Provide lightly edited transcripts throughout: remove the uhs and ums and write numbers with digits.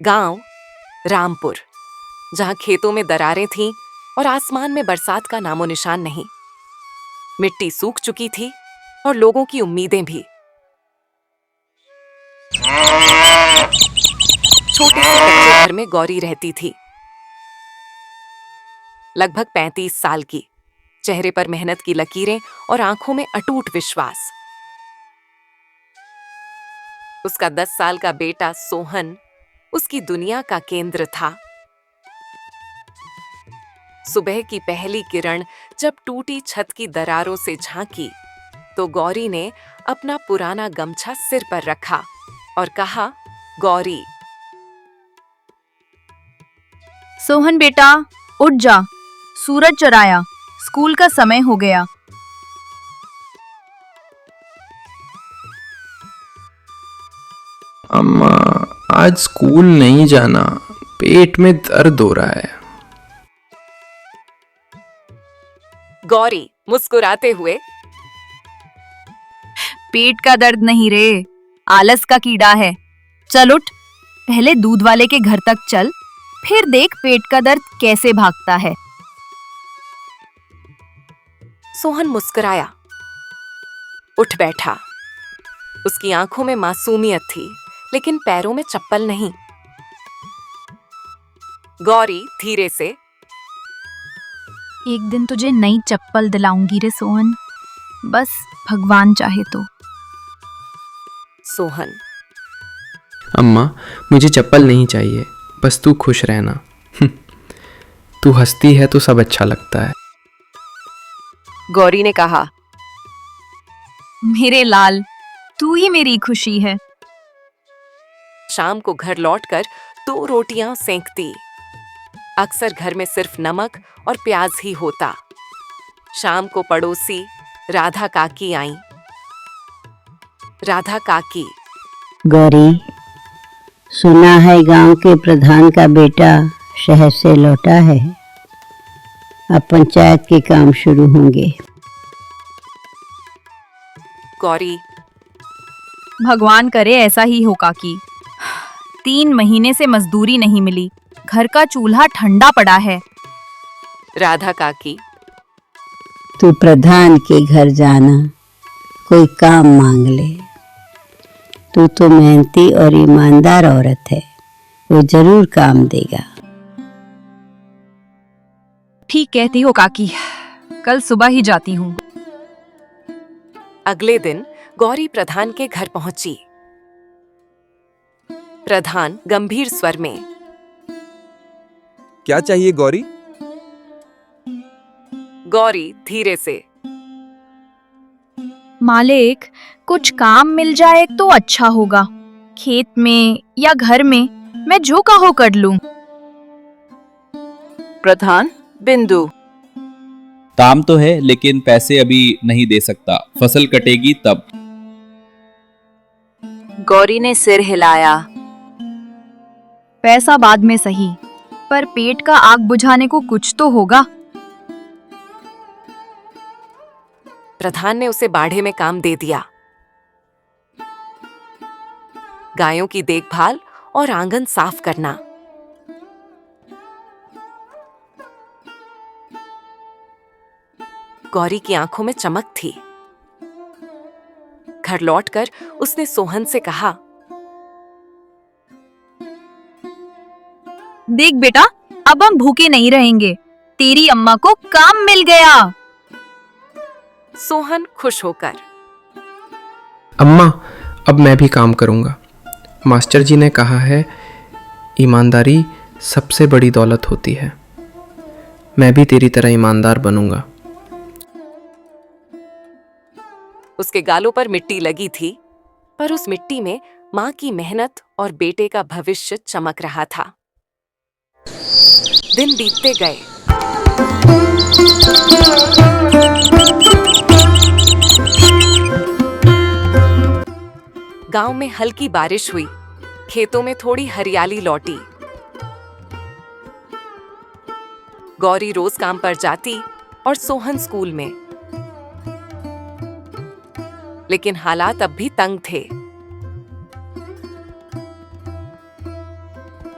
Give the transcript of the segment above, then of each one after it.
गांव रामपुर, जहां खेतों में दरारें थीं और आसमान में बरसात का नामो निशान नहीं। मिट्टी सूख चुकी थी और लोगों की उम्मीदें भी। छोटे से कच्चे घर में गौरी रहती थी। लगभग 35 साल की, चेहरे पर मेहनत की लकीरें और आंखों में अटूट विश्वास। उसका 10 साल का बेटा सोहन उसकी दुनिया का केंद्र था। सुबह की पहली किरण जब टूटी छत की दरारों से झांकी तो गौरी ने अपना पुराना गमछा सिर पर रखा और कहा, गौरी। सोहन बेटा, उठ जा, सूरज चढ़ाया, स्कूल का समय हो गया। अम्मा, आज स्कूल नहीं जाना, पेट में दर्द हो रहा है। गौरी मुस्कुराते हुए, पेट का दर्द नहीं रे, आलस का कीड़ा है। चल उठ, पहले दूध वाले के घर तक चल, फिर देख पेट का दर्द कैसे भागता है। सोहन मुस्कुराया, उठ बैठा। उसकी आंखों में मासूमियत थी, लेकिन पैरों में चप्पल नहीं। गौरी धीरे से, एक दिन तुझे नई चप्पल दिलाऊंगी रे सोहन, बस भगवान चाहे तो। सोहन, अम्मा, मुझे चप्पल नहीं चाहिए, बस तू खुश रहना। तू हंसती है तो सब अच्छा लगता है। गौरी ने कहा, मेरे लाल, तू ही मेरी खुशी है। शाम को घर लौटकर 2 रोटियां सेंकती। अक्सर घर में सिर्फ नमक और प्याज ही होता। शाम को पड़ोसी राधा काकी आईं। राधा काकी, गौरी, सुना है गांव के प्रधान का बेटा शहर से लौटा है। अब पंचायत के काम शुरू होंगे। गौरी, भगवान करे ऐसा ही हो काकी। 3 महीने से मजदूरी नहीं मिली, घर का चूल्हा ठंडा पड़ा है। राधा काकी, तू प्रधान के घर जाना, कोई काम मांग ले। तू तो मेहनती और ईमानदार औरत है, वो जरूर काम देगा। ठीक कहती हो काकी, कल सुबह ही जाती हूँ। अगले दिन गौरी प्रधान के घर पहुंची। प्रधान गंभीर स्वर में, क्या चाहिए गौरी? गौरी धीरे से, मालिक, कुछ काम मिल जाए तो अच्छा होगा। खेत में या घर में, मैं जो कहो कर लूं। प्रधान बिंदु, काम तो है लेकिन पैसे अभी नहीं दे सकता, फसल कटेगी तब। गौरी ने सिर हिलाया। पैसा बाद में सही, पर पेट का आग बुझाने को कुछ तो होगा। प्रधान ने उसे बाढ़े में काम दे दिया। गायों की देखभाल और आंगन साफ करना। गौरी की आंखों में चमक थी। घर लौटकर उसने सोहन से कहा, देख बेटा, अब हम भूखे नहीं रहेंगे, तेरी अम्मा को काम मिल गया। सोहन खुश होकर, अम्मा, अब मैं भी काम करूँगा। मास्टर जी ने कहा है, ईमानदारी सबसे बड़ी दौलत होती है। मैं भी तेरी तरह ईमानदार बनूंगा। उसके गालों पर मिट्टी लगी थी, पर उस मिट्टी में मां की मेहनत और बेटे का भविष्य चमक रहा था। दिन बीतते गए। गांव में हल्की बारिश हुई, खेतों में थोड़ी हरियाली लौटी। गौरी रोज काम पर जाती और सोहन स्कूल में। लेकिन हालात अब भी तंग थे।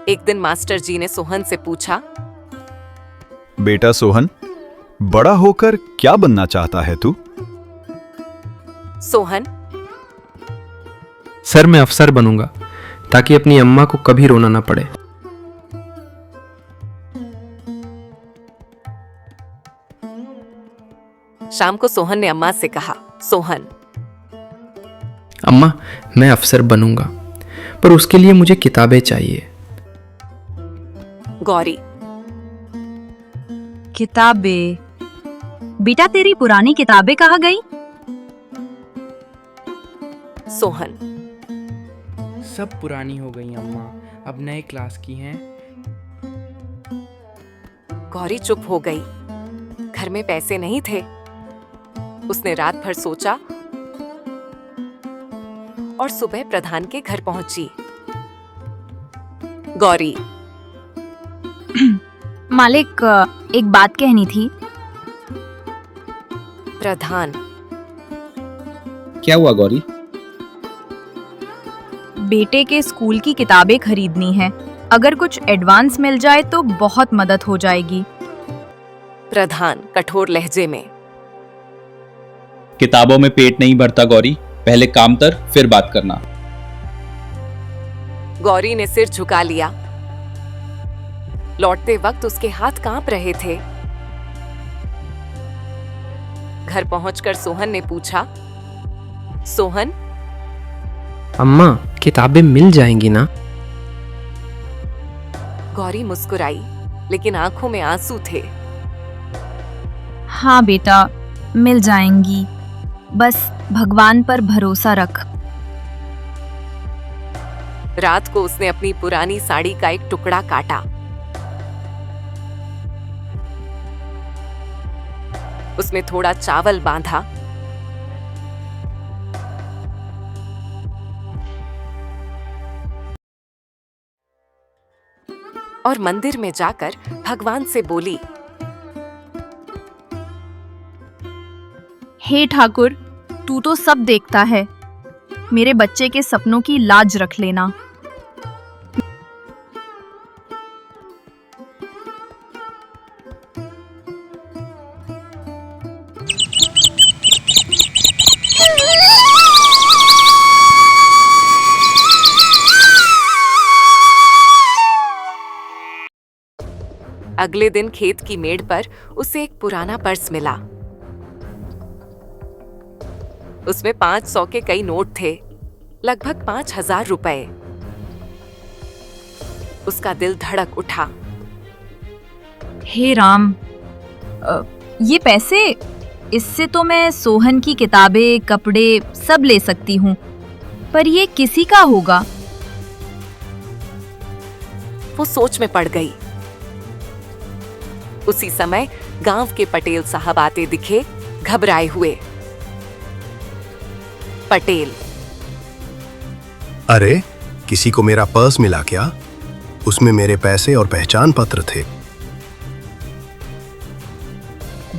एक दिन मास्टर जी ने सोहन से पूछा, बेटा सोहन, बड़ा होकर क्या बनना चाहता है तू? सोहन, सर मैं अफसर बनूंगा ताकि अपनी अम्मा को कभी रोना ना पड़े। शाम को सोहन ने अम्मा से कहा, सोहन, अम्मा मैं अफसर बनूंगा, पर उसके लिए मुझे किताबें चाहिए। गौरी, किताबें? बेटा तेरी पुरानी किताबें कहाँ गई? सोहन, सब पुरानी हो गई अम्मा, अब नए क्लास की हैं। गौरी चुप हो गई। घर में पैसे नहीं थे। उसने रात भर सोचा और सुबह प्रधान के घर पहुंची। गौरी, मालिक, एक बात कहनी थी। प्रधान, क्या हुआ गौरी? बेटे के स्कूल की किताबें खरीदनी है। अगर कुछ एडवांस मिल जाए तो बहुत मदद हो जाएगी। प्रधान कठोर लहजे में, किताबों में पेट नहीं भरता गौरी, पहले काम कर फिर बात करना। गौरी ने सिर झुका लिया। लौटते वक्त उसके हाथ कांप रहे थे। घर पहुंचकर सोहन ने पूछा, सोहन, अम्मा किताबें मिल जाएंगी ना? गौरी मुस्कुराई, लेकिन आंखों में आंसू थे। हाँ बेटा, मिल जाएंगी, बस भगवान पर भरोसा रख। रात को उसने अपनी पुरानी साड़ी का एक टुकड़ा काटा। उसमें थोड़ा चावल बांधा। और मंदिर में जाकर भगवान से बोली, हे ठाकुर, तू तो सब देखता है, मेरे बच्चे के सपनों की लाज रख लेना। अगले दिन खेत की मेड़ पर उसे एक पुराना पर्स मिला। उसमें 500 के कई नोट थे, लगभग 5000 रुपए। उसका दिल धड़क उठा। हे राम, ये पैसे, इससे तो मैं सोहन की किताबें, कपड़े सब ले सकती हूँ, पर ये किसी का होगा? वो सोच में पड़ गई। उसी समय गांव के पटेल साहब आते दिखे, घबराए हुए। पटेल, अरे, किसी को मेरा पर्स मिला क्या? उसमें मेरे पैसे और पहचान पत्र थे।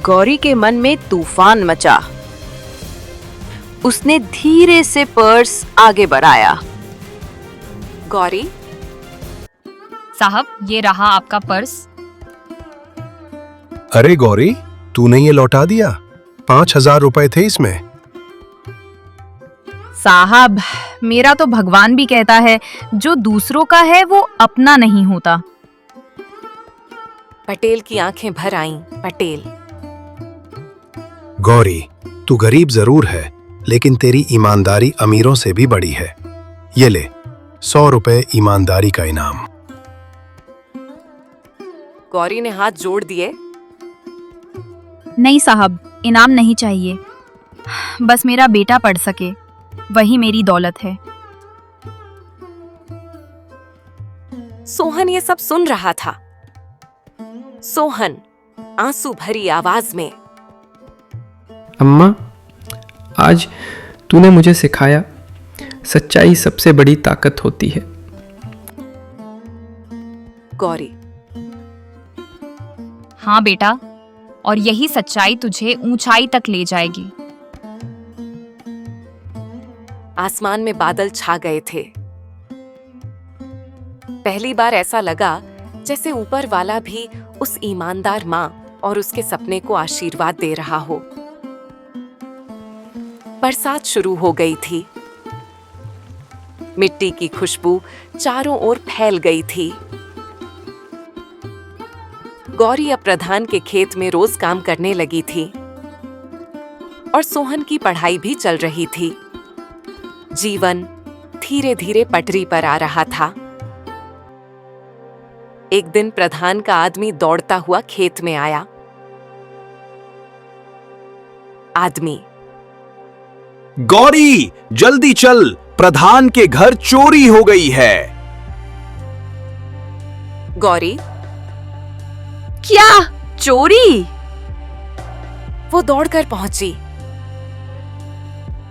गौरी के मन में तूफान मचा। उसने धीरे से पर्स आगे बढ़ाया। गौरी, साहब, ये रहा आपका पर्स। अरे गौरी, तूने ये लौटा दिया? 5000 रुपए थे इसमें। साहब, मेरा तो भगवान भी कहता है, जो दूसरों का है वो अपना नहीं होता। पटेल की आंखें भर आईं। पटेल, गौरी, तू गरीब जरूर है, लेकिन तेरी ईमानदारी अमीरों से भी बड़ी है। ये ले, 100 रुपए ईमानदारी का इनाम। गौरी ने हाथ जोड़ दिए। नहीं साहब, इनाम नहीं चाहिए, बस मेरा बेटा पढ़ सके, वही मेरी दौलत है। सोहन ये सब सुन रहा था। सोहन आंसू भरी आवाज में, अम्मा, आज तूने मुझे सिखाया, सच्चाई सबसे बड़ी ताकत होती है। गौरी, हाँ बेटा, और यही सच्चाई तुझे ऊंचाई तक ले जाएगी। आसमान में बादल छा गए थे। पहली बार ऐसा लगा जैसे ऊपर वाला भी उस ईमानदार माँ और उसके सपने को आशीर्वाद दे रहा हो। बरसात शुरू हो गई थी। मिट्टी की खुशबू चारों ओर फैल गई थी। गौरी अब प्रधान के खेत में रोज काम करने लगी थी और सोहन की पढ़ाई भी चल रही थी। जीवन धीरे धीरे पटरी पर आ रहा था। एक दिन प्रधान का आदमी दौड़ता हुआ खेत में आया। आदमी, गौरी, जल्दी चल, प्रधान के घर चोरी हो गई है। गौरी, क्या चोरी? वो दौड़कर पहुंची।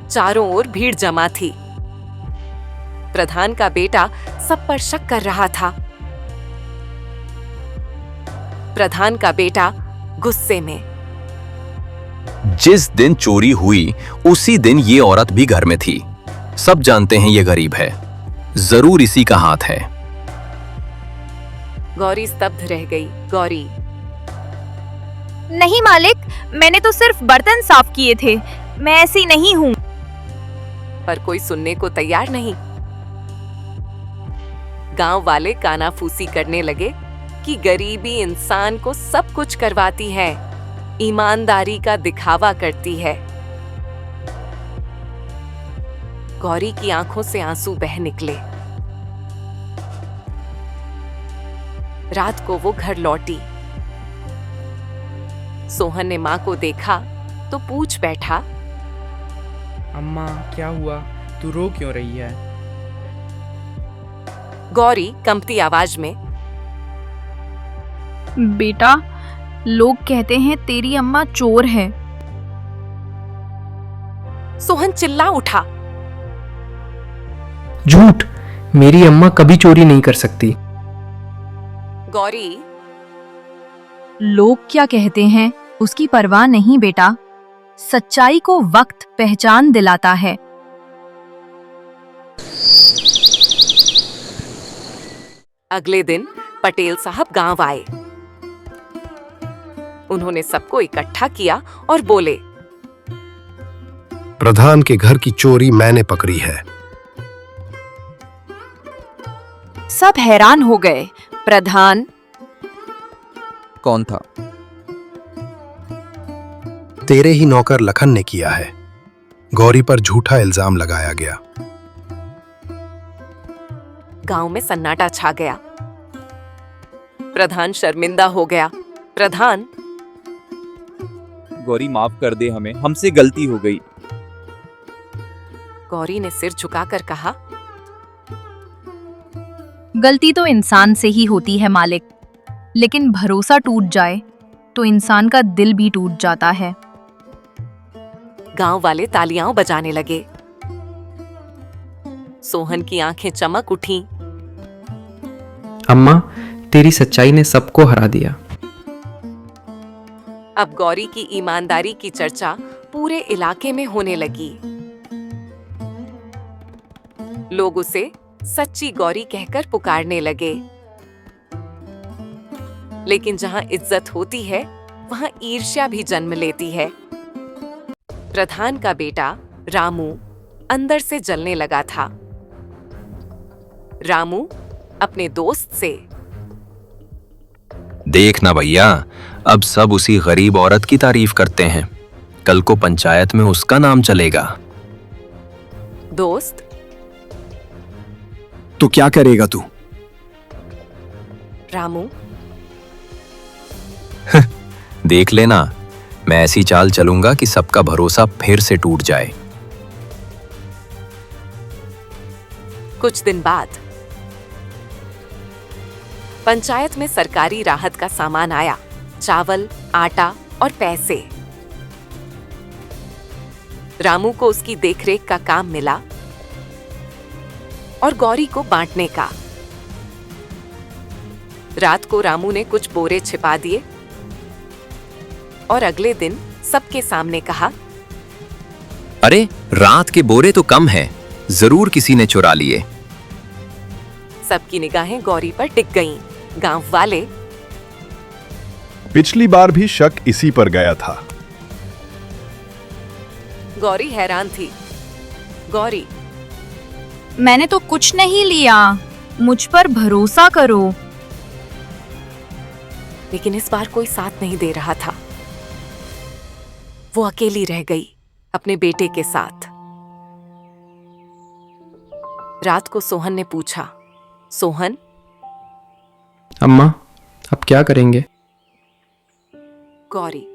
चारों ओर भीड़ जमा थी। प्रधान का बेटा सब पर शक कर रहा था। प्रधान का बेटा गुस्से में, जिस दिन चोरी हुई उसी दिन ये औरत भी घर में थी। सब जानते हैं ये गरीब है, जरूर इसी का हाथ है। गौरी स्तब्ध रह गई। गौरी, नहीं मालिक, मैंने तो सिर्फ बर्तन साफ किए थे, मैं ऐसी नहीं हूँ। पर कोई सुनने को तैयार नहीं। गांव वाले कानाफूसी करने लगे कि गरीबी इंसान को सब कुछ करवाती है, ईमानदारी का दिखावा करती है। गौरी की आंखों से आंसू बह निकले। रात को वो घर लौटी। सोहन ने मां को देखा तो पूछ बैठा, अम्मा क्या हुआ, तू रो क्यों रही है? गौरी कंपती आवाज में, बेटा, लोग कहते हैं तेरी अम्मा चोर है। सोहन चिल्ला उठा। झूठ, मेरी अम्मा कभी चोरी नहीं कर सकती। गौरी, लोग क्या कहते हैं उसकी परवाह नहीं बेटा, सच्चाई को वक्त पहचान दिलाता है। अगले दिन पटेल साहब गांव आए। उन्होंने सबको इकट्ठा किया और बोले, प्रधान के घर की चोरी मैंने पकड़ी है। सब हैरान हो गए। प्रधान, कौन था? तेरे ही नौकर लखन ने किया है। गौरी पर झूठा इल्जाम लगाया गया। गांव में सन्नाटा छा गया। प्रधान शर्मिंदा हो गया। प्रधान, गौरी माफ कर दे हमें, हमसे गलती हो गई। गौरी ने सिर झुकाकर कहा, गलती तो इंसान से ही होती है मालिक, लेकिन भरोसा टूट जाए तो इंसान का दिल भी टूट जाता है। गांव वाले तालियां बजाने लगे। सोहन की आंखें चमक उठीं। अम्मा, तेरी सच्चाई ने सबको हरा दिया। अब गौरी की ईमानदारी की चर्चा पूरे इलाके में होने लगी। लोग उसे सच्ची गौरी कहकर पुकारने लगे। लेकिन जहां इज्जत होती है, वहां ईर्ष्या भी जन्म लेती है। प्रधान का बेटा रामू अंदर से जलने लगा था। रामू अपने दोस्त से, देखना भैया, अब सब उसी गरीब औरत की तारीफ करते हैं, कल को पंचायत में उसका नाम चलेगा। दोस्त, तो क्या करेगा तू? रामू, देख लेना, मैं ऐसी चाल चलूंगा कि सबका भरोसा फिर से टूट जाए। कुछ दिन बाद पंचायत में सरकारी राहत का सामान आया, चावल, आटा और पैसे। रामू को उसकी देखरेख का काम मिला और गौरी को बांटने का। रात को रामू ने कुछ बोरे छिपा दिए और अगले दिन सबके सामने कहा, अरे रात के बोरे तो कम है, जरूर किसी ने चुरा लिए। सबकी निगाहें गौरी पर टिक गईं। गांव वाले, पिछली बार भी शक इसी पर गया था। गौरी हैरान थी। गौरी, मैंने तो कुछ नहीं लिया, मुझ पर भरोसा करो। लेकिन इस बार कोई साथ नहीं दे रहा था। वो अकेली रह गई अपने बेटे के साथ। रात को सोहन ने पूछा, सोहन, अम्मा अब क्या करेंगे? गौरी,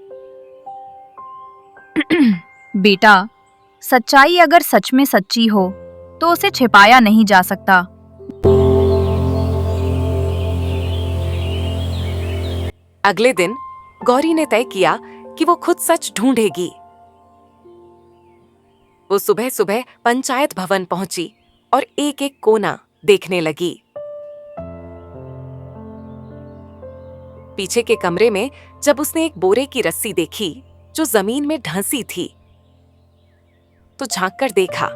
बेटा, सच्चाई अगर सच में सच्ची हो तो उसे छिपाया नहीं जा सकता। अगले दिन गौरी ने तय किया कि वो खुद सच ढूंढेगी। वो सुबह सुबह पंचायत भवन पहुंची और एक एक कोना देखने लगी। पीछे के कमरे में जब उसने एक बोरे की रस्सी देखी जो जमीन में ढंसी थी, तो झांककर देखा,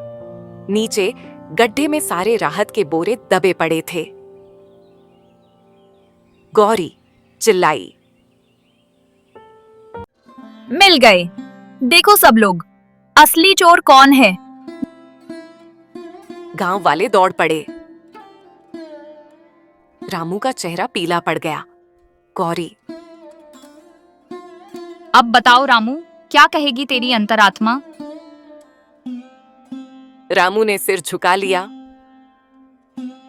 नीचे गड्ढे में सारे राहत के बोरे दबे पड़े थे। गौरी चिल्लाई, मिल गए। देखो सब लोग, असली चोर कौन है। गांव वाले दौड़ पड़े। रामू का चेहरा पीला पड़ गया। गौरी, अब बताओ रामू, क्या कहेगी तेरी अंतरात्मा? रामू ने सिर झुका लिया।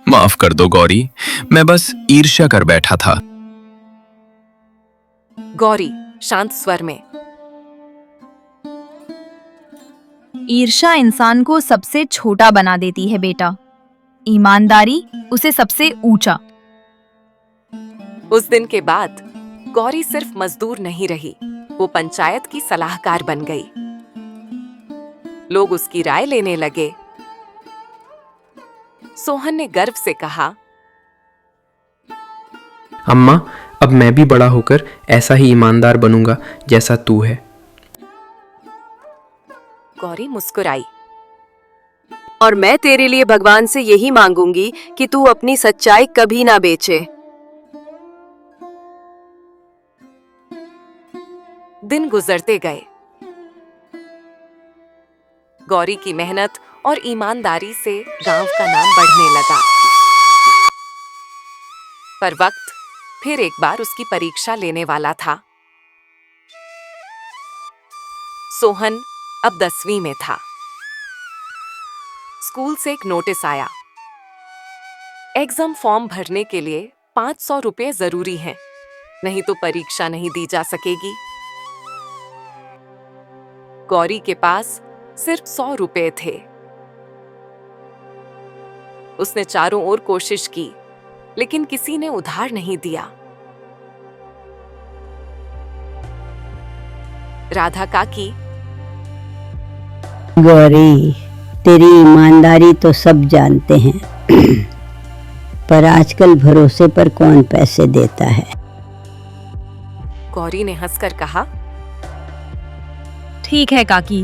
माफ कर दो गौरी, मैं बस ईर्ष्या कर बैठा था। गौरी शांत स्वर में, ईर्ष्या इंसान को सबसे छोटा बना देती है बेटा, ईमानदारी उसे सबसे ऊंचा। उस दिन के बाद गौरी सिर्फ मजदूर नहीं रही, वो पंचायत की सलाहकार बन गई। लोग उसकी राय लेने लगे। सोहन ने गर्व से कहा, अम्मा अब मैं भी बड़ा होकर ऐसा ही ईमानदार बनूंगा जैसा तू है। गौरी मुस्कुराई। और मैं तेरे लिए भगवान से यही मांगूंगी कि तू अपनी सच्चाई कभी ना बेचे। दिन गुजरते गए। गौरी की मेहनत और ईमानदारी से गांव का नाम बढ़ने लगा। पर वक्त फिर एक बार उसकी परीक्षा लेने वाला था। सोहन अब 10वीं में था। स्कूल से एक नोटिस आया, एग्जाम फॉर्म भरने के लिए 500 रुपये जरूरी हैं, नहीं तो परीक्षा नहीं दी जा सकेगी। गौरी के पास सिर्फ 100 रुपये थे। उसने चारों ओर कोशिश की, लेकिन किसी ने उधार नहीं दिया। राधा काकी, गौरी, तेरी ईमानदारी तो सब जानते हैं, पर आजकल भरोसे पर कौन पैसे देता है। गौरी ने हंसकर कहा, ठीक है काकी,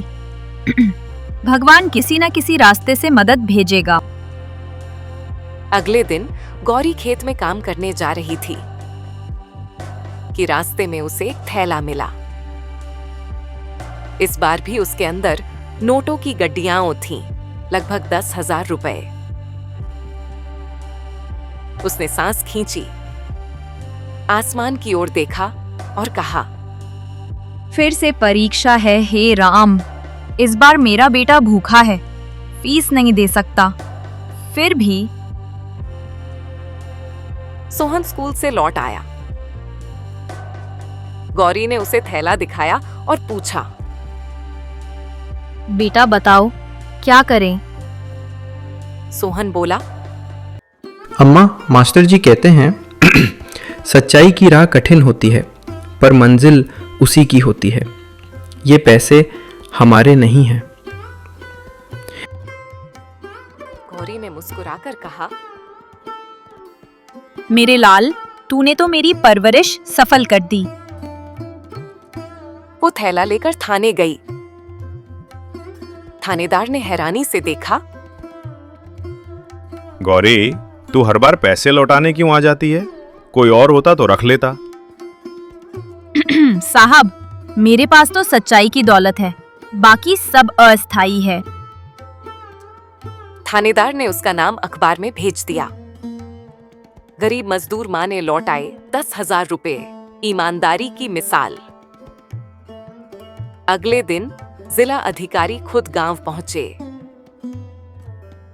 भगवान किसी न किसी रास्ते से मदद भेजेगा। अगले दिन गौरी खेत में काम करने जा रही थी कि रास्ते में उसे एक थैला मिला। इस बार भी उसके अंदर नोटों की गड्डियां थीं, लगभग 10,000 रुपए। उसने सांस खींची, आसमान की ओर देखा और कहा, फिर से परीक्षा है हे राम, इस बार मेरा बेटा भूखा है, फीस नहीं दे सकता। फिर भी सोहन स्कूल से लौट आया। गौरी ने उसे थैला दिखाया और पूछा, बेटा बताओ क्या करें? सोहन बोला, अम्मा मास्टर जी कहते हैं सच्चाई की राह कठिन होती है पर मंजिल उसी की होती है। ये पैसे हमारे नहीं हैं। गौरी ने मुस्कुराकर कहा, मेरे लाल, तूने तो मेरी परवरिश सफल कर दी। वो थैला लेकर थाने गई। थानेदार ने हैरानी से देखा। गौरी, तू हर बार पैसे लौटाने क्यों आ जाती है? कोई और होता तो रख लेता। साहब, मेरे पास तो सच्चाई की दौलत है, बाकी सब अस्थाई है। थानेदार ने उसका नाम अखबार में भेज दिया। गरीब मजदूर माँ ने लौटाए 10,000 रुपए, ईमानदारी की मिसाल। अगले दिन जिला अधिकारी खुद गांव पहुंचे।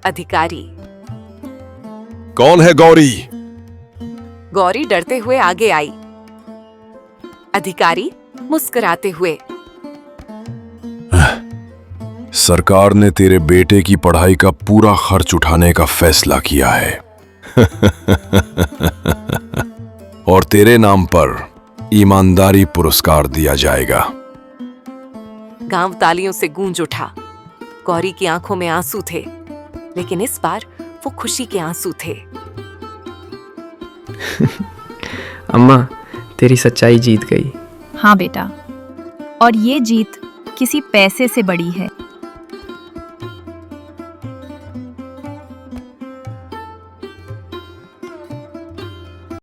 अधिकारी: कौन है गौरी? गौरी डरते हुए आगे आई। अधिकारी मुस्कुराते हुए: सरकार ने तेरे बेटे की पढ़ाई का पूरा खर्च उठाने का फैसला किया है और तेरे नाम पर ईमानदारी पुरस्कार दिया जाएगा। गांव तालियों से गूंज उठा। गौरी की आंखों में आंसू थे, लेकिन इस बार वो खुशी के आंसू थे। अम्मा, तेरी सच्चाई जीत गई। हाँ बेटा, और ये जीत किसी पैसे से बड़ी है।